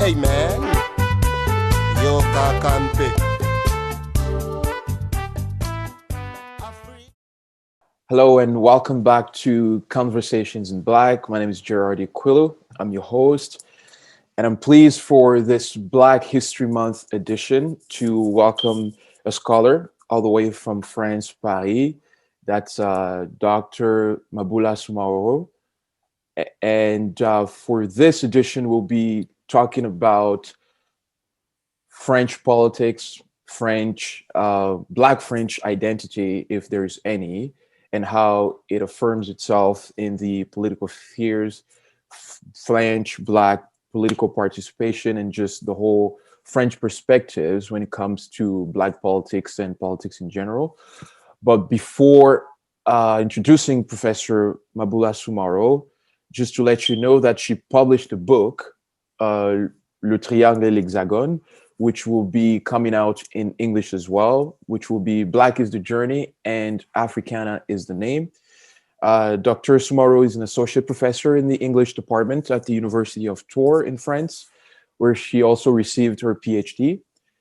Hey man, yo kakampe. Hello and welcome back to Conversations in Black. My name is Gerard Aquilo. I'm your host, and I'm pleased for this Black History Month edition to welcome a scholar all the way from France, Paris. That's Dr. Maboula Soumahoro. And for this edition, we'll be talking about French politics, Black French identity, if there's any, and how it affirms itself in the political spheres, French Black political participation, and just the whole French perspectives when it comes to Black politics and politics in general. But before introducing Professor Maboula Soumahoro, just to let you know that she published a book, uh, Le Triangle et l'Hexagone, which will be coming out in English as well, which will be Black is the Journey and Africana is the Name. Dr. Soumahoro is an associate professor in the English department at the University of Tours in France, where she also received her PhD.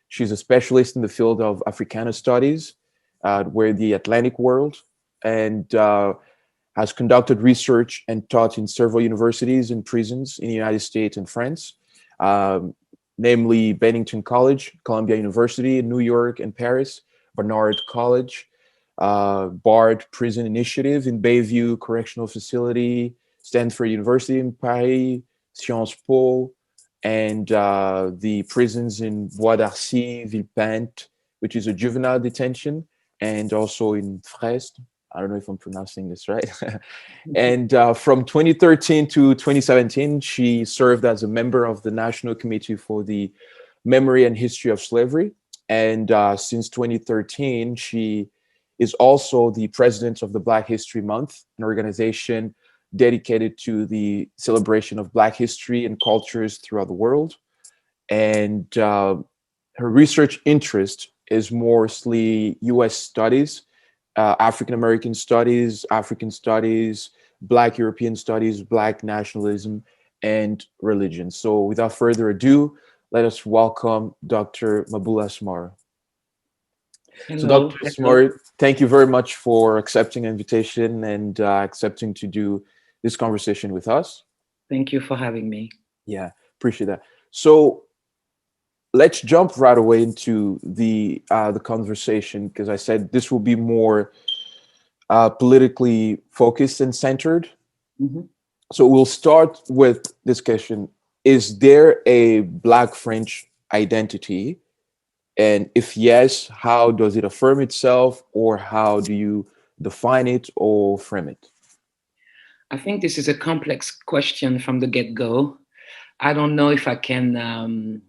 She's a specialist in the field of Africana studies, where the Atlantic world, and has conducted research and taught in several universities and prisons in the United States and France, um, namely Bennington College, Columbia University in New York and Paris, Barnard College, Bard Prison Initiative in Bayview Correctional Facility, Stanford University in Paris, Sciences Po, and the prisons in Bois d'Arcy, Villepinte, which is a juvenile detention, and also in Frest. I don't know if I'm pronouncing this right. And from 2013 to 2017, she served as a member of the National Committee for the Memory and History of Slavery. And since 2013, she is also the president of the Black History Month, an organization dedicated to the celebration of Black history and cultures throughout the world. And her research interest is mostly US studies, African American studies, African studies, Black European studies, Black nationalism, and religion. So without further ado, let us welcome Dr. Maboula Soumahoro. So, Hello, Dr. hello. Soumahoro, thank you very much for accepting the invitation and accepting to do this conversation with us. Thank you for having me. Yeah, appreciate that. So, let's jump right away into the conversation because I said this will be more politically focused and centered. Mhm. So we'll start with this question: is there a Black French identity? And if yes, how does it affirm itself, or how do you define it or frame it? I think this is a complex question from the get go. I don't know if I can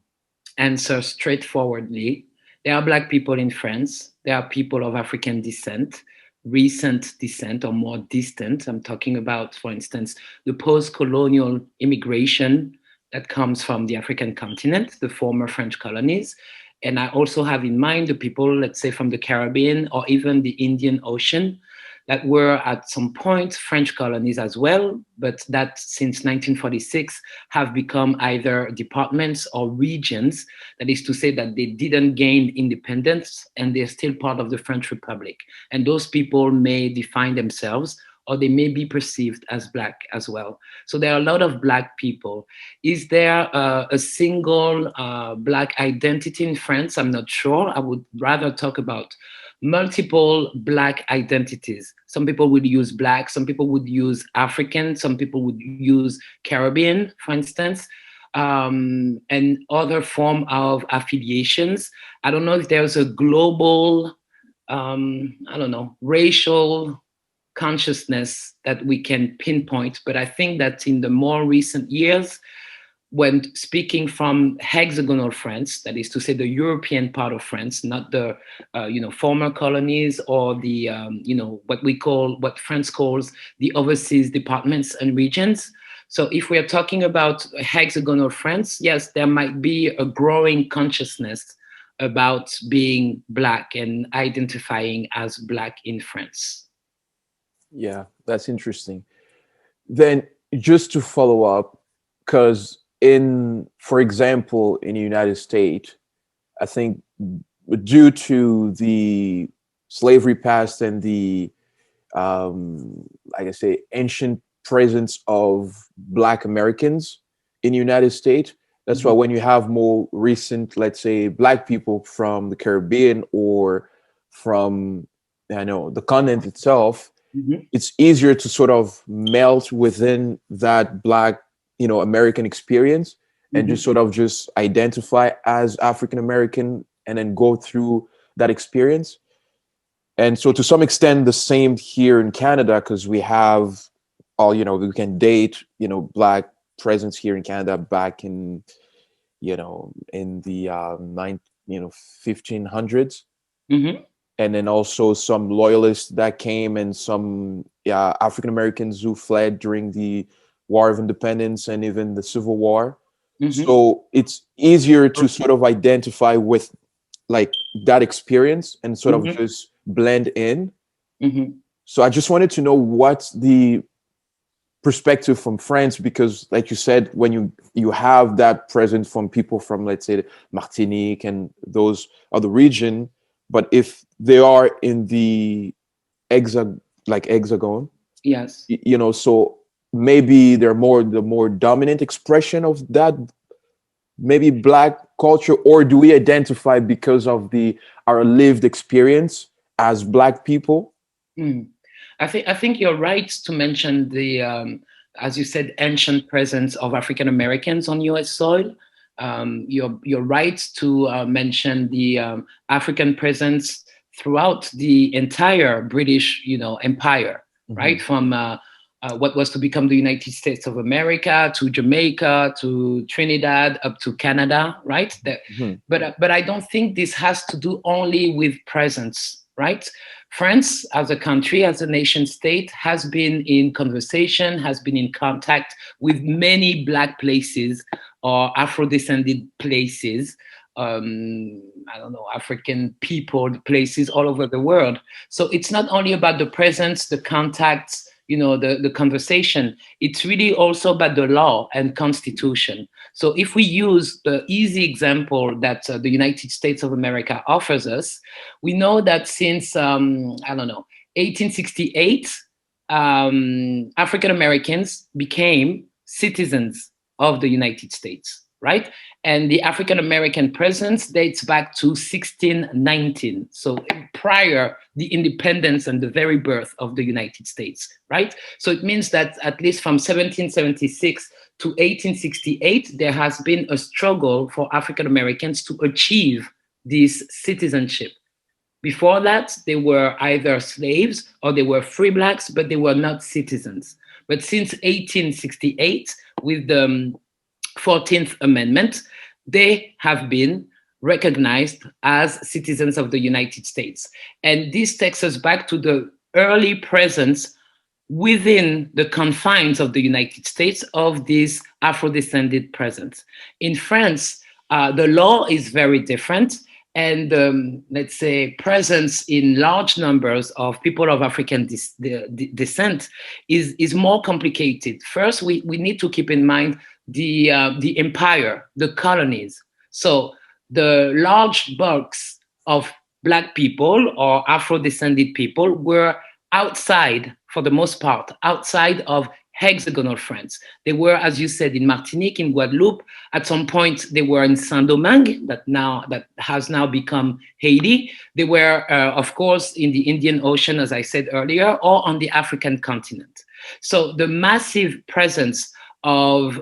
answer straightforwardly. There are Black people in France, there are people of African descent, recent descent, or more distant. I'm talking about, for instance, the post colonial immigration that comes from the African continent, the former French colonies. And I also have in mind the people, let's say, from the Caribbean or even the Indian Ocean that were at some point French colonies as well, but that since 1946 have become either departments or regions. That is to say that they didn't gain independence and they're still part of the French Republic. And those people may define themselves or they may be perceived as Black as well. So there are a lot of Black people. Is there a single Black identity in France? I'm not sure. I would rather talk about multiple Black identities. Some people would use Black, some people would use African, some people would use Caribbean, for instance, and other form of affiliations. I don't know if there's a global, I don't know, racial consciousness that we can pinpoint, but I think that in the more recent years, when speaking from hexagonal France, that is to say the European part of France, not the former colonies or the what France calls the overseas departments and regions. So if we are talking about hexagonal France, yes, there might be a growing consciousness about being Black and identifying as Black in France. Yeah, that's interesting. Then, just to follow up, because for example, in the United States, I think due to the slavery past and the, like I say, ancient presence of Black Americans in the United States, that's why when you have more recent, let's say, Black people from the Caribbean or from, I know, the continent itself, it's easier to sort of melt within that Black, American experience and just sort of just identify as African American and then go through that experience. And so to some extent, the same here in Canada, because we have all, we can date, Black presence here in Canada back in, in the 1500s. And then also some loyalists that came and some African Americans who fled during the War of Independence and even the Civil War. So it's easier to sort of identify with like that experience and sort of just blend in. So I just wanted to know what's the perspective from France, because like you said, when you have that presence from people from, let's say, Martinique and those other region, but if they are in the hexagon, yes, so maybe they're the more dominant expression of that maybe Black culture, or do we identify because of our lived experience as Black people? I think you're right to mention the as you said, ancient presence of African Americans on U.S. soil. You're right to mention the African presence throughout the entire British, empire, right? From what was to become the United States of America to Jamaica to Trinidad up to Canada, right? But I don't think this has to do only with presence, right? France as a country, as a nation state, has been in conversation, has been in contact with many Black places or Afro-descended places, African people, places all over the world. So it's not only about the presence, the contacts, the conversation. It's really also about the law and constitution. So if we use the easy example that the United States of America offers us, we know that since, 1868, African Americans became citizens of the United States, right? And the African American presence dates back to 1619. So prior the independence and the very birth of the United States, right? So it means that at least from 1776 to 1868, there has been a struggle for African Americans to achieve this citizenship. Before that, they were either slaves or they were free Blacks, but they were not citizens. But since 1868, with the 14th Amendment, they have been recognized as citizens of the United States. And this takes us back to the early presence within the confines of the United States of this Afro-descended presence. In France, the law is very different. And let's say presence in large numbers of people of African descent is more complicated. First, we need to keep in mind the empire, the colonies. So the large bulks of Black people or Afro-descended people were outside, for the most part, outside of hexagonal France. They were, as you said, in Martinique, in Guadeloupe. At some point, they were in Saint-Domingue, that has now become Haiti. They were, of course, in the Indian Ocean, as I said earlier, or on the African continent. So the massive presence of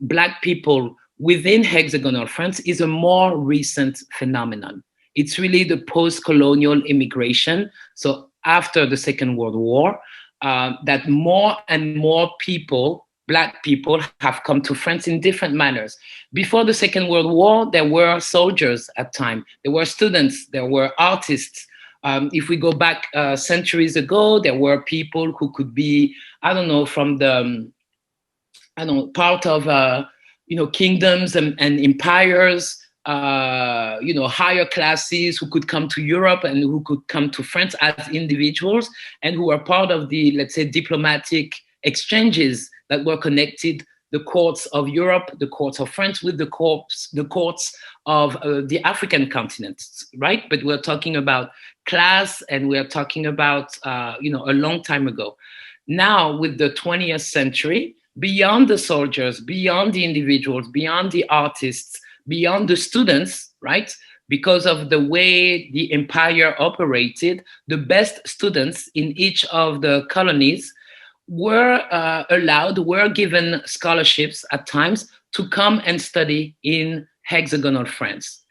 Black people within hexagonal France is a more recent phenomenon. It's really the post-colonial immigration. So after the Second World War, that more and more people, Black people, have come to France in different manners. Before the Second World War, there were soldiers at time. There were students, there were artists. If we go back centuries ago, there were people who could be, from the, part of, kingdoms and empires, higher classes who could come to Europe and who could come to France as individuals and who were part of the, let's say, diplomatic exchanges that were connected the courts of Europe, the courts of France, with the courts of the African continent, right? But we're talking about class, and we're talking about a long time ago. Now, with the 20th century, beyond the soldiers, beyond the individuals, beyond the artists, beyond the students, right? Because of the way the empire operated, the best students in each of the colonies were given scholarships at times to come and study in hexagonal France.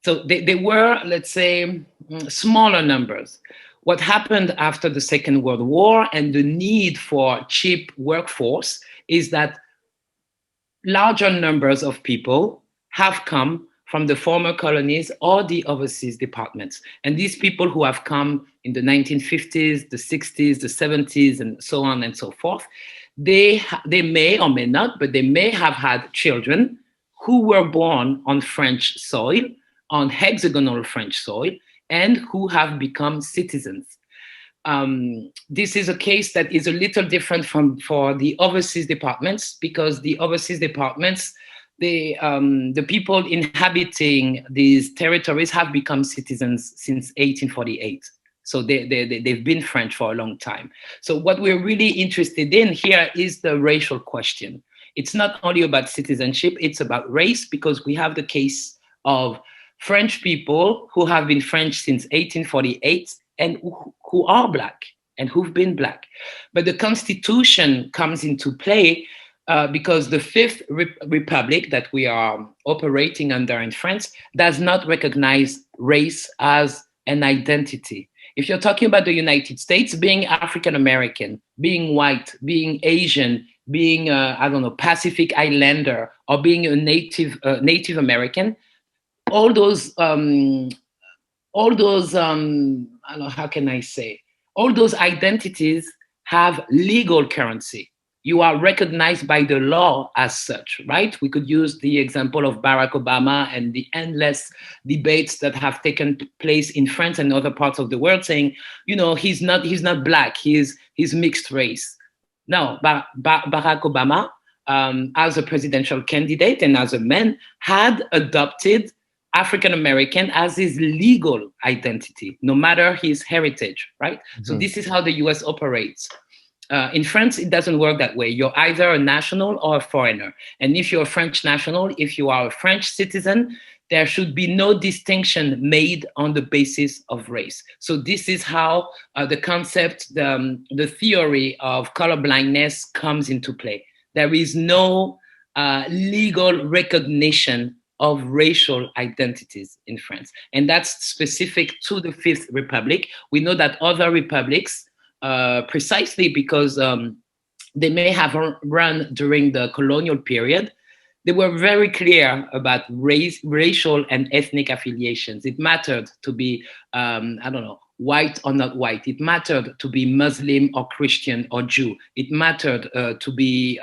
So they were, let's say, smaller numbers. What happened after the Second World War and the need for cheap workforce is that larger numbers of people have come from the former colonies or the overseas departments. And these people who have come in the 1950s, the 60s, the 70s, and so on and so forth, they may or may not, but they may have had children who were born on French soil, on hexagonal French soil, and who have become citizens. This is a case that is a little different for the overseas departments, because the overseas departments, the people inhabiting these territories have become citizens since 1848. So they've been French for a long time. So what we're really interested in here is the racial question. It's not only about citizenship, it's about race, because we have the case of French people who have been French since 1848 and who are Black and who've been Black. But the Constitution comes into play because the Fifth Republic that we are operating under in France does not recognize race as an identity. If you're talking about the United States, being African American, being white, being Asian, being Pacific Islander, or being a Native American, all those how can I say? All those identities have legal currency. You are recognized by the law as such, right? We could use the example of Barack Obama and the endless debates that have taken place in France and other parts of the world, saying, he's not Black, he's mixed race. No, Barack Obama, as a presidential candidate and as a man, had adopted African American as his legal identity, no matter his heritage, right? Mm-hmm. So this is how the US operates. In France, it doesn't work that way. You're either a national or a foreigner. And if you're a French national, if you are a French citizen, there should be no distinction made on the basis of race. So this is how the concept, the theory of color-blindness comes into play. There is no legal recognition of racial identities in France. And that's specific to the Fifth Republic. We know that other republics, precisely because they may have run during the colonial period, they were very clear about racial and ethnic affiliations. It mattered to be, white or not white. It mattered to be Muslim or Christian or Jew. It mattered to be,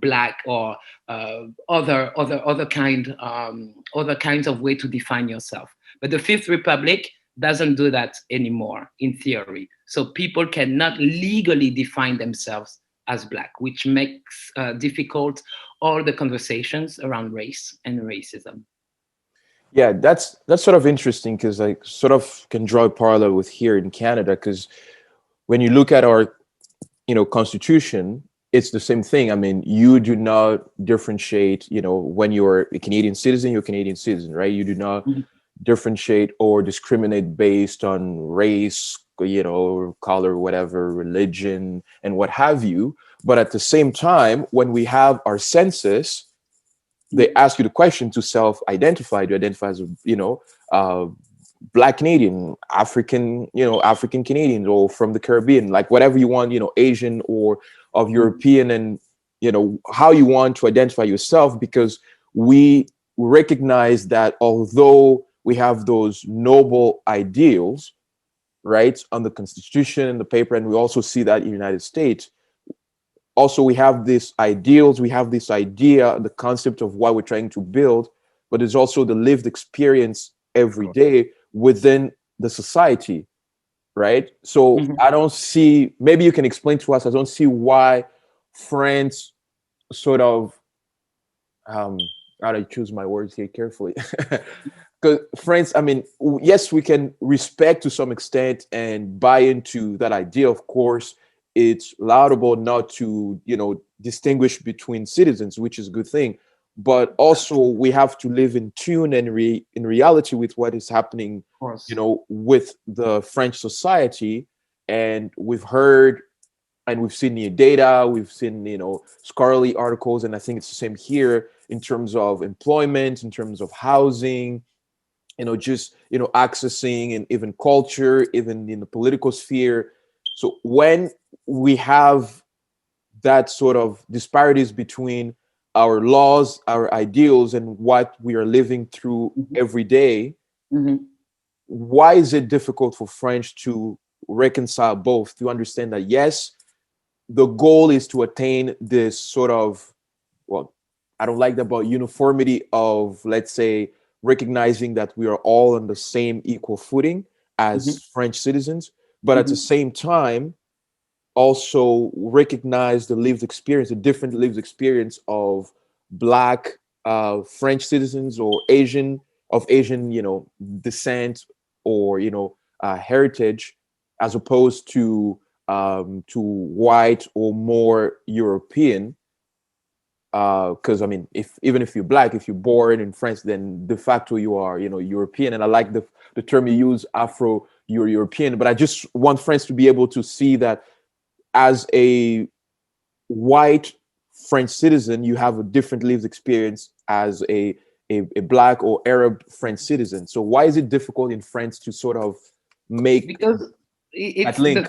Black or other kinds of way to define yourself. But the Fifth Republic doesn't do that anymore in theory. So people cannot legally define themselves as Black, which makes difficult all the conversations around race and racism. Yeah, that's sort of interesting, because I sort of can draw a parallel with here in Canada, because when you look at our, constitution, it's the same thing. I mean, you do not differentiate, when you're a Canadian citizen, you're a Canadian citizen, right? You do not differentiate or discriminate based on race, color, whatever, religion, and what have you. But at the same time, when we have our census, they ask you the question to self-identify. Do you identify as Black Canadian, African Canadian, or from the Caribbean, like whatever you want, Asian or of European, and how you want to identify yourself, because we recognize that although we have those noble ideals, right, on the Constitution and the paper, and we also see that in the United States. Also, we have these ideals, we have this idea, the concept of what we're trying to build, but there's also the lived experience every day within the society, right? So I don't see, maybe you can explain to us, I don't see why France sort of how do I choose my words here carefully? Because friends, I mean, yes, we can respect to some extent and buy into that idea. Of course, it's laudable not to, distinguish between citizens, which is a good thing. But also, we have to live in tune and in reality with what is happening, Of course. with the French society. And we've heard and we've seen the data, we've seen scholarly articles, and I think it's the same here in terms of employment, in terms of housing, just accessing and even culture, even in the political sphere. So when we have that sort of disparities between our laws, our ideals, and what we are living through Mhm. every day, Mhm. why is it difficult for French to reconcile both, to understand that yes, the goal is to attain this sort of, well, I don't like that, but uniformity of, let's say, recognizing that we are all on the same equal footing Mhm. as French citizens, but at the Mhm. same time also recognize the lived experience, the different lived experience of Black French citizens or Asian, descent or heritage, as opposed to white or more European. Because I mean, if even if you're Black, if you're born in France, then de facto you are, European. And I like the term you use, Afro. You're European, but I just want friends to be able to see that as a white French citizen, you have a different lived experience as a Black or Arab French citizen. So why is it difficult in France to sort of make Because that it's link?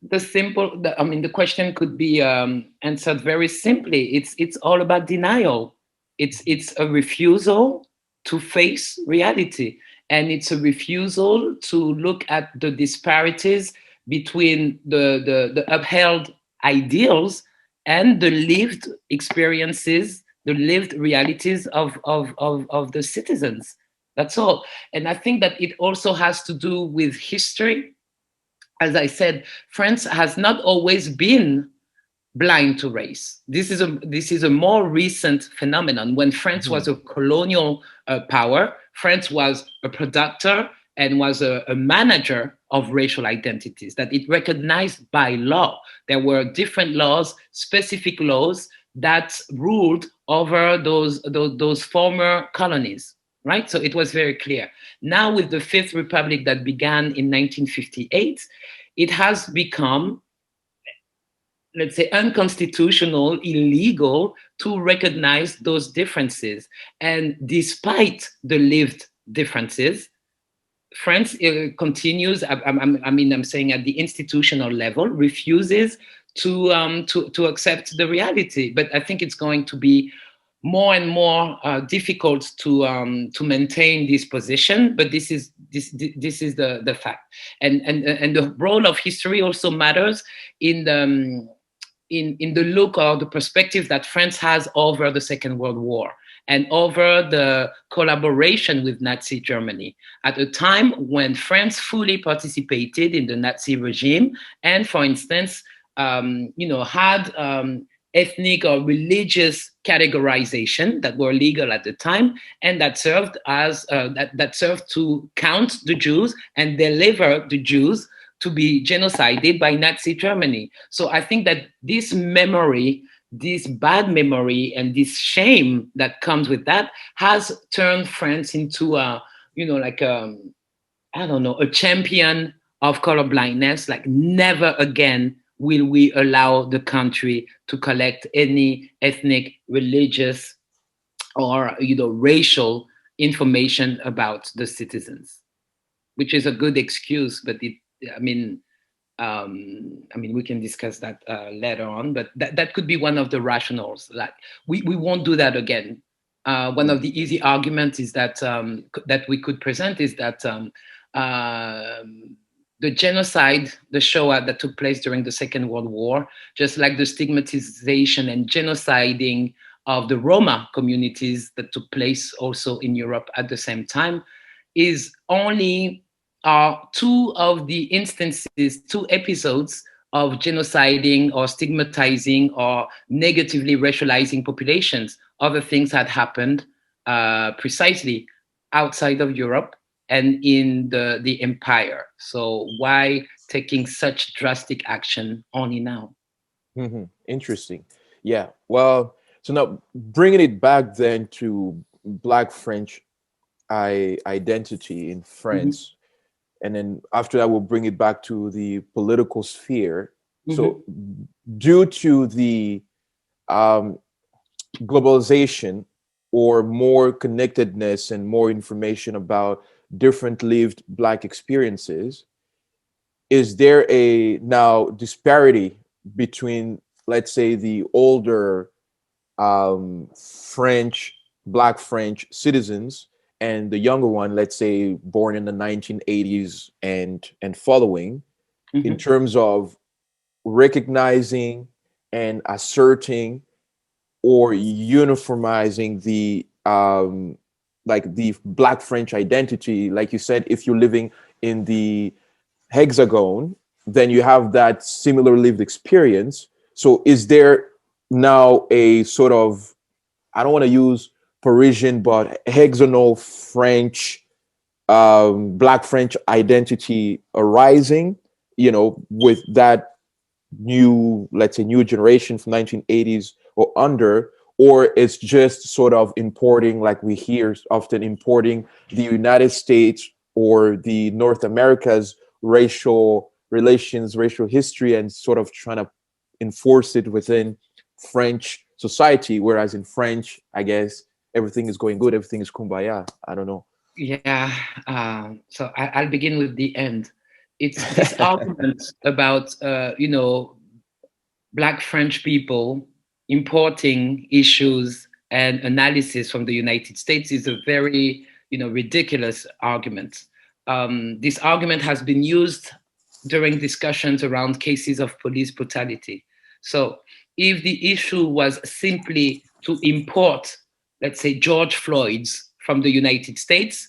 the simple I mean the question could be answered very simply. It's all about denial. It's a refusal to face reality, and it's a refusal to look at the disparities between the upheld ideals and the lived experiences, the lived realities of the citizens. That's all. And I think that it also has to do with history. As I said, France has not always been blind to race. This is a more recent phenomenon. When France was Mhm. a colonial power, France was a producer and was a manager of racial identities that it recognized by law. There were different laws, specific laws that ruled over those former colonies. Right, so it was very clear. Now, with the Fifth Republic that began in 1958, it has become, let's say, unconstitutional, illegal to recognize those differences. And despite the lived differences, France continues. I'm saying at the institutional level, refuses to accept the reality. But I think it's going to be more and more difficult to maintain this position. But this is the fact, and the role of history also matters in the in the look or the perspective that France has over the Second World War and over the collaboration with Nazi Germany at a time when France fully participated in the Nazi regime and, for instance, had ethnic or religious categorization that were legal at the time and that served as that served to count the Jews and deliver the Jews to be genocided by Nazi Germany. So I think that this memory, this bad memory, and this shame that comes with that has turned France into like I don't know, a champion of color blindness. Like never again will we allow the country to collect any ethnic, religious, or racial information about the citizens, which is a good excuse, but I mean, we can discuss that later on, but that could be one of the rationales. Like we won't do that again. One of the easy arguments is that we could present is that the genocide, the Shoah that took place during the Second World War, just like the stigmatization and genociding of the Roma communities that took place also in Europe at the same time, is only two of the instances, two episodes of genociding or stigmatizing or negatively racializing populations. Other things had happened precisely outside of Europe and in the empire. So why taking such drastic action only now? Interesting. Yeah. Well, so now bringing it back then to Black French identity in Mhm. France, and then after that we'll bring it back to the political sphere. Mhm. So due to the um, globalization or more connectedness and more information about different lived Black experiences, is there a now disparity between, let's say, the older French, Black French citizens and the younger one, let's say, born in the 1980s and following, in Mhm. terms of recognizing and asserting or uniformizing the like the Black French identity? Like you said, if you're living in the hexagon, then you have that similar lived experience. So is there now a sort of, I don't want to use Parisian, but hexagonal French, Black French identity arising, with that new, let's say, new generation from 1980s or under, or it's just sort of importing, like we hear often, importing the United States or the North America's racial relations, racial history, and sort of trying to enforce it within French society, whereas in French, I guess everything is going good, everything is kumbaya. I don't know. Yeah. So I'll begin with the end. It's this argument about Black French people importing issues and analysis from the United States is a very ridiculous argument. This argument has been used during discussions around cases of police brutality. So if the issue was simply to import, let's say, George Floyd's from the United States,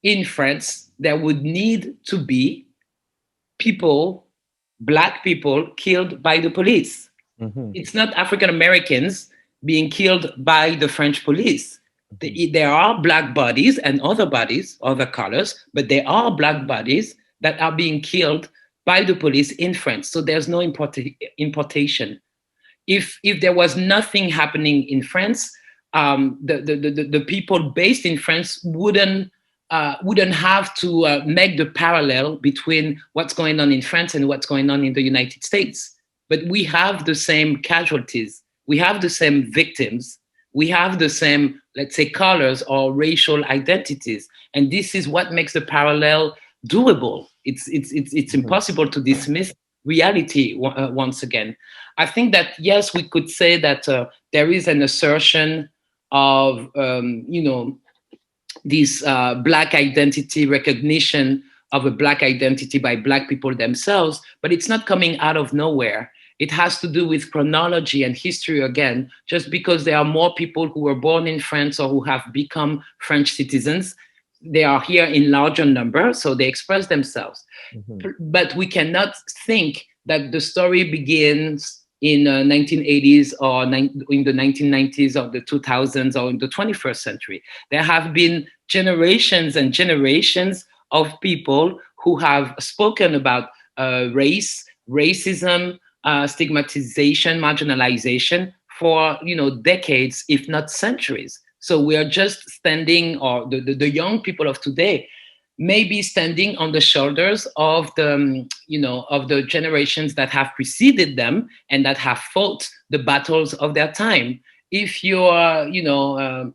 in France, there would need to be people, Black people, killed by the police. Hmm. It's not African Americans being killed by the French police. There are Black bodies and other bodies, other colors, but there are Black bodies that are being killed by the police in France. So there's no importation. If there was nothing happening in France, the people based in France wouldn't have to make the parallel between what's going on in France and what's going on in the United States. But we have the same casualties, we have the same victims, we have the same, let's say, colors or racial identities, and this is what makes the parallel doable. It's Hmm. impossible to dismiss reality once again. I think that yes, we could say that there is an assertion of this Black identity, recognition of a Black identity by Black people themselves, but it's not coming out of nowhere. It has to do with chronology and history again. Just because there are more people who were born in France or who have become French citizens, they are here in larger number, so they express themselves. Hmm. But we cannot think that the story begins in 1980s or in the 1990s or the 2000s or in the 21st century. There have been generations and generations of people who have spoken about racism, stigmatization, marginalization for decades, if not centuries. So we are just standing, or the young people of today maybe standing on the shoulders of the generations that have preceded them and that have fought the battles of their time. If you're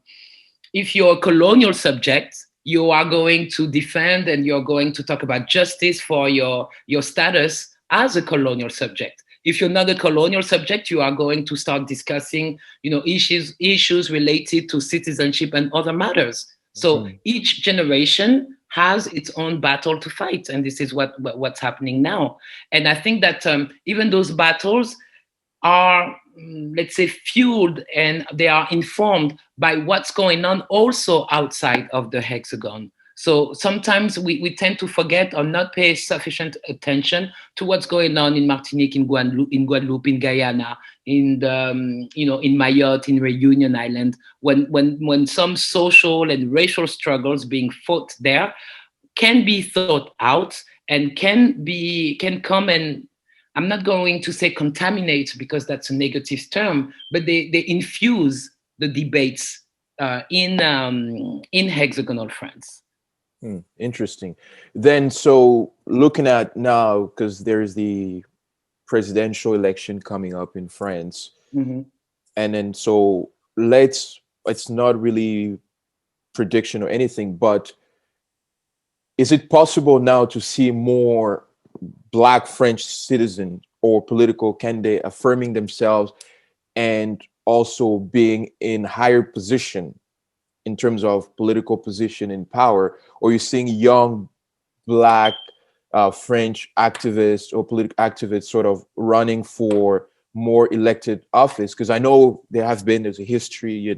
if you're a colonial subject, you are going to defend and you're going to talk about justice for your status as a colonial subject. If you're not a colonial subject, you are going to start discussing issues related to citizenship and other matters. So Hmm. each generation has its own battle to fight, and this is what's happening now. And I think that even those battles are, let's say, fueled and they are informed by what's going on also outside of the hexagon. So sometimes we tend to forget or not pay sufficient attention to what's going on in Martinique, in Guadeloupe, in Guyana, in in Mayotte, in Reunion Island, when some social and racial struggles being fought there can be thought out and can come and, I'm not going to say contaminate because that's a negative term, but they infuse the debates in hexagonal France. Interesting. Then, so looking at now, because there's the presidential election coming up in France, Mm-hmm. and then so it's not really prediction or anything, but is it possible now to see more Black French citizens or political candidate affirming themselves and also being in higher position in terms of political position and power? Or you're seeing young Black French activists or political activists sort of running for more elected office? Because I know there's a history,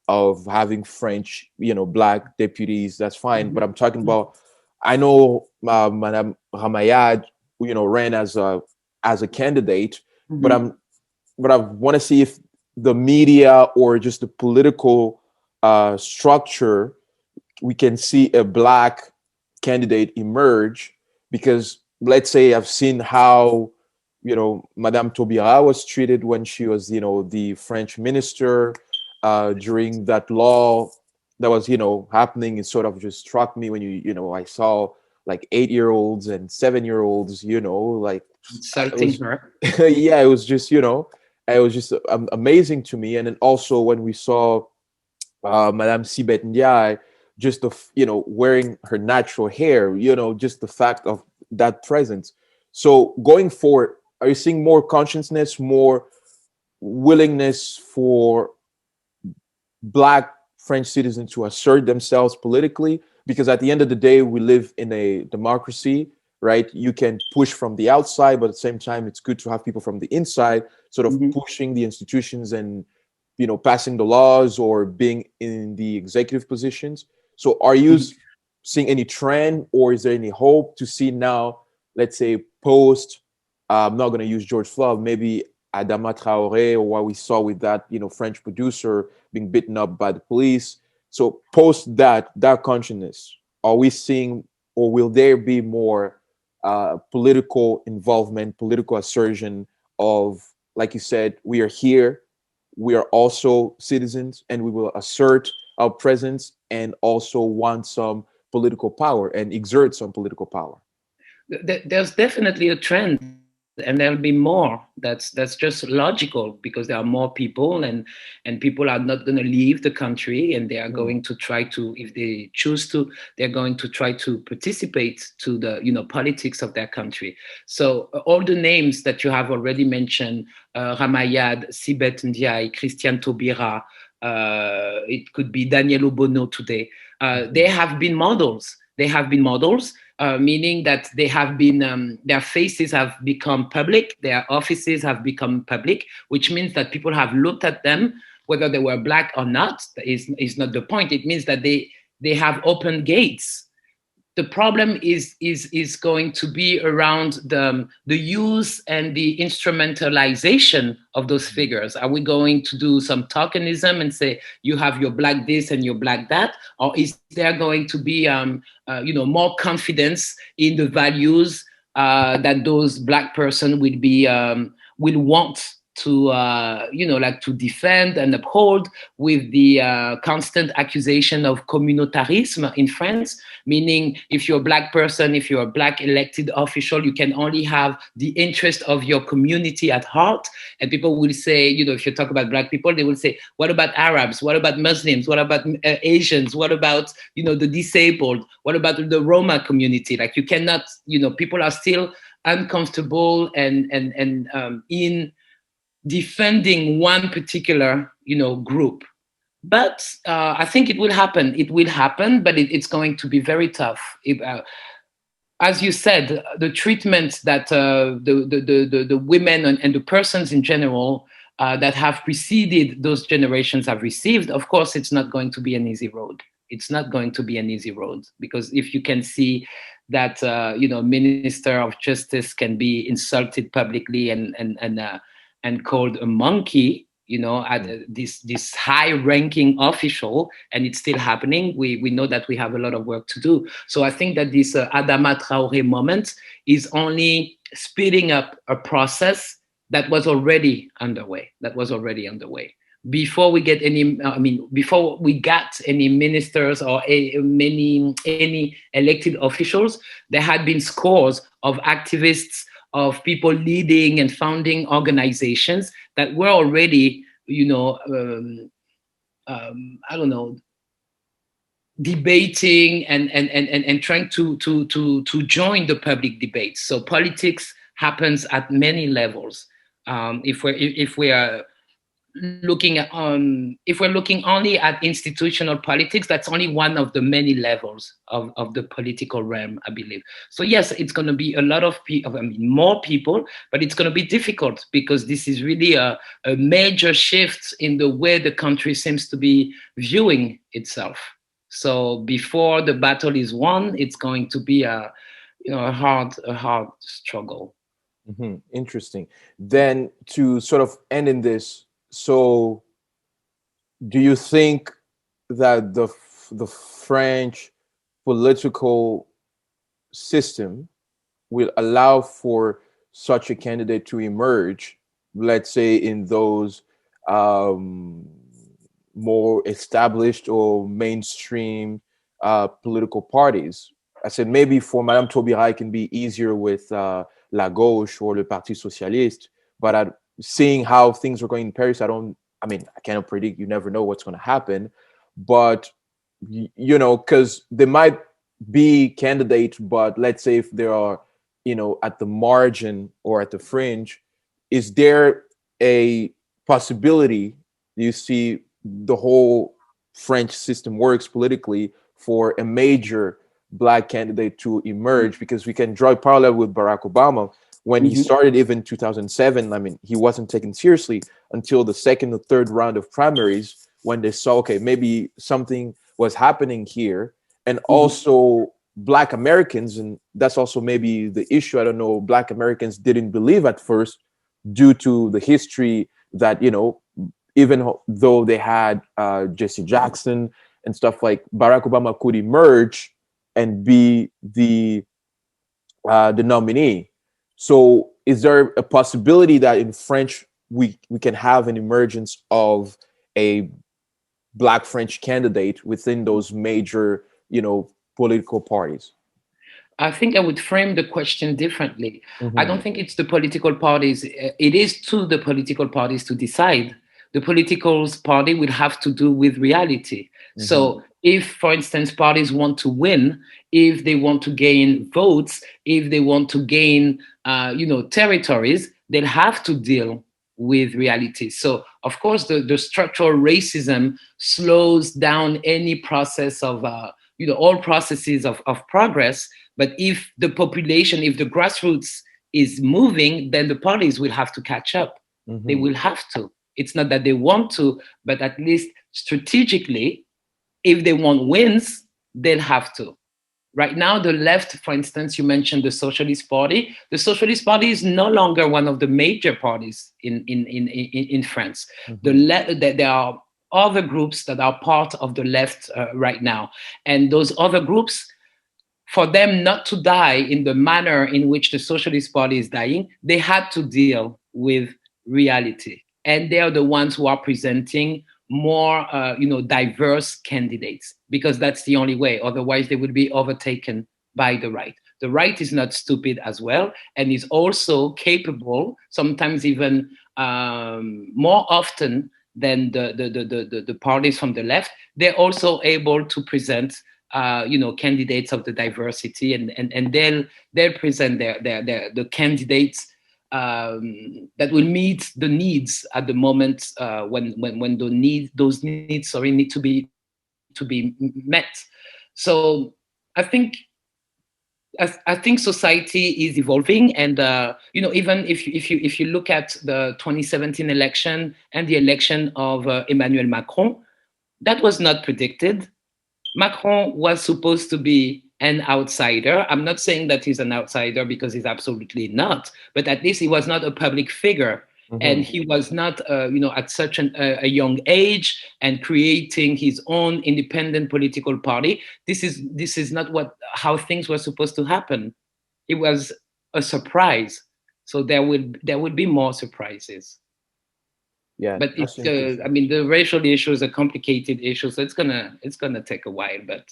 of having French, Black deputies. That's fine, Mm-hmm. but I'm talking about. I know Madame Ramayad, ran as a candidate, but Mm-hmm. I want to see if the media or just the political structure, we can see a Black candidate emerge. Because let's say I've seen how Madame Taubira was treated when she was the French minister during that law that was happening. It sort of just struck me when I saw like 8-year-olds and 7-year-olds like it Insulting was her. yeah, it was just it was just amazing to me. And then also when we saw Madame Sibeth Ndiaye, just wearing her natural hair, just the fact of that presence. So going forward, are you seeing more consciousness, more willingness for Black French citizens to assert themselves politically? Because at the end of the day, we live in a democracy, right? You can push from the outside, but at the same time, it's good to have people from the inside sort of Mm-hmm. pushing the institutions and passing the laws or being in the executive positions. So are you seeing any trend, or is there any hope to see now, let's say post, I'm not going to use George Floyd, maybe Adama Traore, or what we saw with that, French producer being beaten up by the police. So post that consciousness, are we seeing, or will there be more political involvement, political assertion of, like you said, we are here, we are also citizens, and we will assert our presence and also want some political power and exert some political power? There's definitely a trend, and there'll be more. That's just logical, because there are more people, and people are not going to leave the country, and they are going to try to, if they choose to, they're going to try to participate to the politics of their country. So all the names that you have already mentioned, Ramayad, Sibeth Ndiaye, Christiane Taubira, it could be Daniel Obono today. They have been models. They have been models, meaning that they have been, their faces have become public, their offices have become public, which means that people have looked at them, whether they were Black or not, is not the point. It means that they have opened gates. The problem is going to be around the use and the instrumentalization of those figures. Are we going to do some tokenism and say you have your Black this and your Black that, or is there going to be more confidence in the values that those Black person will want to to defend and uphold, with the constant accusation of communautarisme in France, meaning if you're a Black person, if you're a Black elected official, you can only have the interest of your community at heart. And people will say, if you talk about Black people, they will say, what about Arabs? What about Muslims? What about Asians? What about the disabled? What about the Roma community? Like, you cannot, people are still uncomfortable and in defending one particular group. But I think it will happen. It will happen, but it's going to be very tough. As you said, the treatment that the women and the persons in general that have preceded those generations have received, of course, it's not going to be an easy road. It's not going to be an easy road, because if you can see that Minister of Justice can be insulted publicly and called a monkey, at this high-ranking official, and it's still happening. We know that we have a lot of work to do. So I think that this Adama Traoré moment is only speeding up a process that was already underway. Before we get before we got any ministers or any elected officials, there had been scores of activists, of people leading and founding organizations that were already, I don't know, debating and trying to join the public debate. So politics happens at many levels. If we're looking only at institutional politics, that's only one of the many levels of the political realm, I believe. So yes, it's going to be a lot of more people, but it's going to be difficult, because this is really a major shift in the way the country seems to be viewing itself. So before the battle is won, it's going to be a hard struggle. Mm-hmm. Interesting. Then to sort of end in this, so do you think that the French political system will allow for such a candidate to emerge, let's say in those more established or mainstream political parties? I said maybe for Madame Taubira it can be easier with La Gauche or le Parti Socialiste, but seeing how things are going in Paris, I cannot predict. You never know what's going to happen. But, because there might be candidates, but let's say if there are, at the margin or at the fringe, is there a possibility you see the whole French system works politically for a major Black candidate to emerge? Because we can draw a parallel with Barack Obama. When he started, even 2007, he wasn't taken seriously until the second or third round of primaries, when they saw, okay, maybe something was happening here. And also Black Americans, and that's also maybe the issue, I don't know, Black Americans didn't believe at first, due to the history that, even though they had Jesse Jackson and stuff, like Barack Obama could emerge and be the nominee. So is there a possibility that in French we can have an emergence of a Black French candidate within those major, political parties? I think I would frame the question differently. Mm-hmm. I don't think it's the political parties. It is to the political parties to decide. The political party will have to do with reality. Mm-hmm. So if, for instance, parties want to win, if they want to gain votes, if they want to gain, territories, they'll have to deal with reality. So, of course, the structural racism slows down any process of, all processes of progress. But if the population, if the grassroots is moving, then the parties will have to catch up. Mm-hmm. They will have to. It's not that they want to, but at least strategically, if they want wins, they'll have to. Right now, the left, for instance, you mentioned the Socialist Party. The Socialist Party is no longer one of the major parties in France. Mm-hmm. There are other groups that are part of the left right now. And those other groups, for them not to die in the manner in which the Socialist Party is dying, they had to deal with reality. And they are the ones who are presenting more, diverse candidates, because that's the only way. Otherwise, they would be overtaken by the right. The right is not stupid as well, and is also capable, sometimes even more often than the parties from the left. They're also able to present, candidates of the diversity, and they'll present the candidates that will meet the needs at the moment when those needs need to be met. So I think society is evolving, and even if you look at the 2017 election and the election of Emmanuel Macron, that was not predicted. Macron was supposed to be an outsider. I'm not saying that he's an outsider because he's absolutely not, but at least he was not a public figure. And he was not, at such a young age and creating his own independent political party. This is not how things were supposed to happen. It was a surprise. So there would be more surprises. Yeah, But that's I interesting. mean, the racial issue is a complicated issue, so it's gonna take a while. But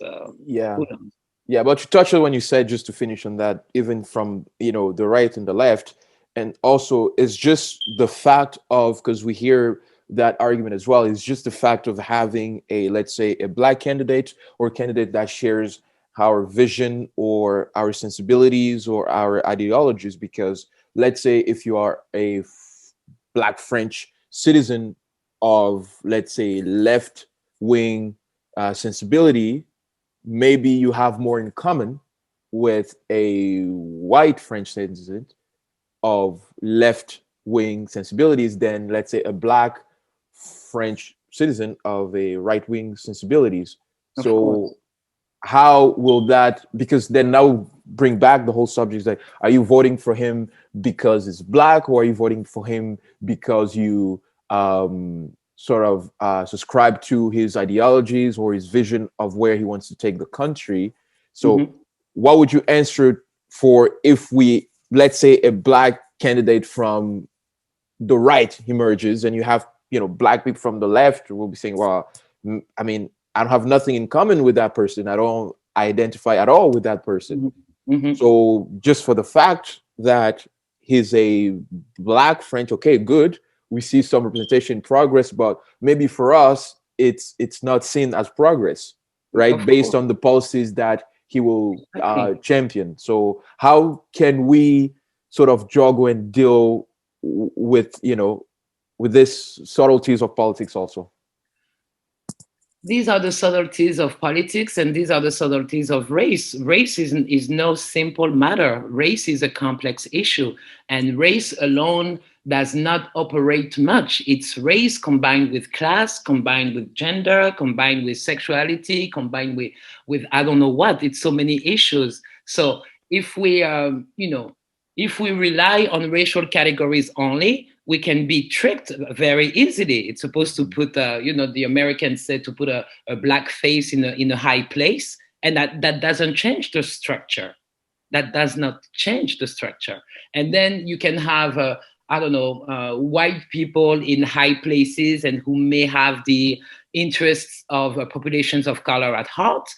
Yeah. who knows? Yeah, but you touched on when you said, just to finish on that, even from the right and the left, and also it's just the fact of, because we hear that argument as well, is just the fact of having a, let's say, a black candidate or a candidate that shares our vision or our sensibilities or our ideologies. Because let's say if you are a black French citizen of, let's say, left wing sensibility, maybe you have more in common with a white French citizen of left wing sensibilities than, let's say, a black French citizen of a right wing sensibilities. Of So course. how will that, because then now bring back the whole subject, like, are you voting for him because it's black, or are you voting for him because you sort of subscribe to his ideologies or his vision of where he wants to take the country? So Hmm. what would you answer for, if we, let's say, a black candidate from the right emerges, and you have black people from the left who will be saying, well, I mean, I don't have nothing in common with that person, I don't identify at all with that person. Hmm. Hmm. So just for the fact that he's a black French, okay, good, we see some representation progress, but maybe for us it's not seen as progress, right, Of based course. on the policies that he will Exactly. champion. So how can we sort of juggle and deal with with this subtleties of politics also? These are the subtleties of politics, and these are the subtleties of race. Race is no simple matter. Race is a complex issue, and race alone does not operate much. It's race combined with class, combined with gender, combined with sexuality, combined with I don't know what. It's so many issues. So if we if we rely on racial categories only, we can be tricked very easily. It's supposed to put, the Americans said, to put a black face in a high place, and that doesn't change the structure. That does not change the structure. And then you can have, I don't know, white people in high places and who may have the interests of populations of color at heart,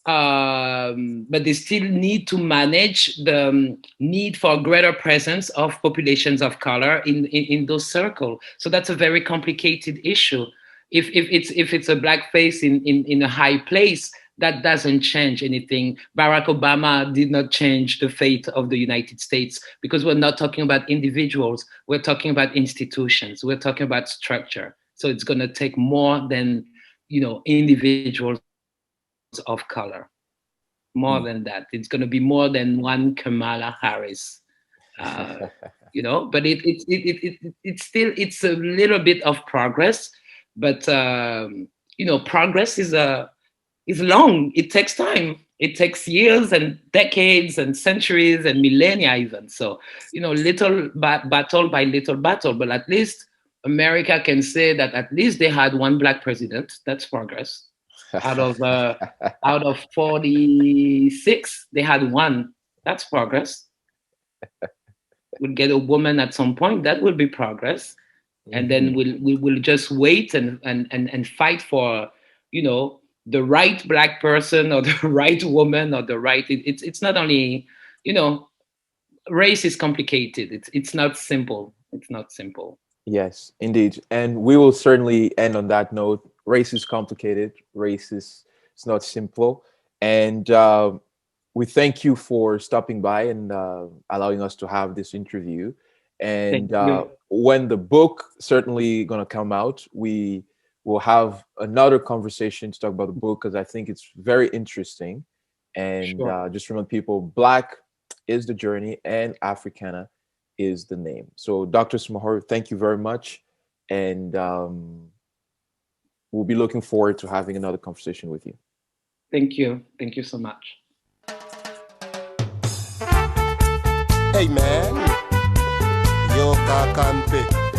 but they still need to manage the need for greater presence of populations of color in those circles. So that's a very complicated issue. If it's a black face in a high place, that doesn't change anything. Barack Obama did not change the fate of the United States, because we're not talking about individuals. We're talking about institutions. We're talking about structure. So it's going to take more than individuals of color. More than that, it's going to be more than one Kamala Harris. But it's a little bit of progress, but progress is long. It takes time. It takes years and decades and centuries and millennia even. So little battle by little battle, but at least America can say that at least they had one black president. That's progress. Out of uh, out of 46, they had one. That's progress. We'll get a woman at some point. That will be progress. And then Mhm. we'll just wait and fight for, the right black person or the right woman or the right. It's not only, you know, race is complicated. It's not simple. It's not simple. Yes, indeed. And we will certainly end on that note. Race is complicated. Race is it's not simple. And we thank you for stopping by and allowing us to have this interview. Thank And you. when the book certainly gonna come out, we will have another conversation to talk about the book, because I think it's very interesting. And Sure. just remember, people, Black is the journey, and Africana is the name. So, Dr. Soumahoro, thank you very much. And we'll be looking forward to having another conversation with you. Thank you. Thank you so much. Hey man, yo kakampe.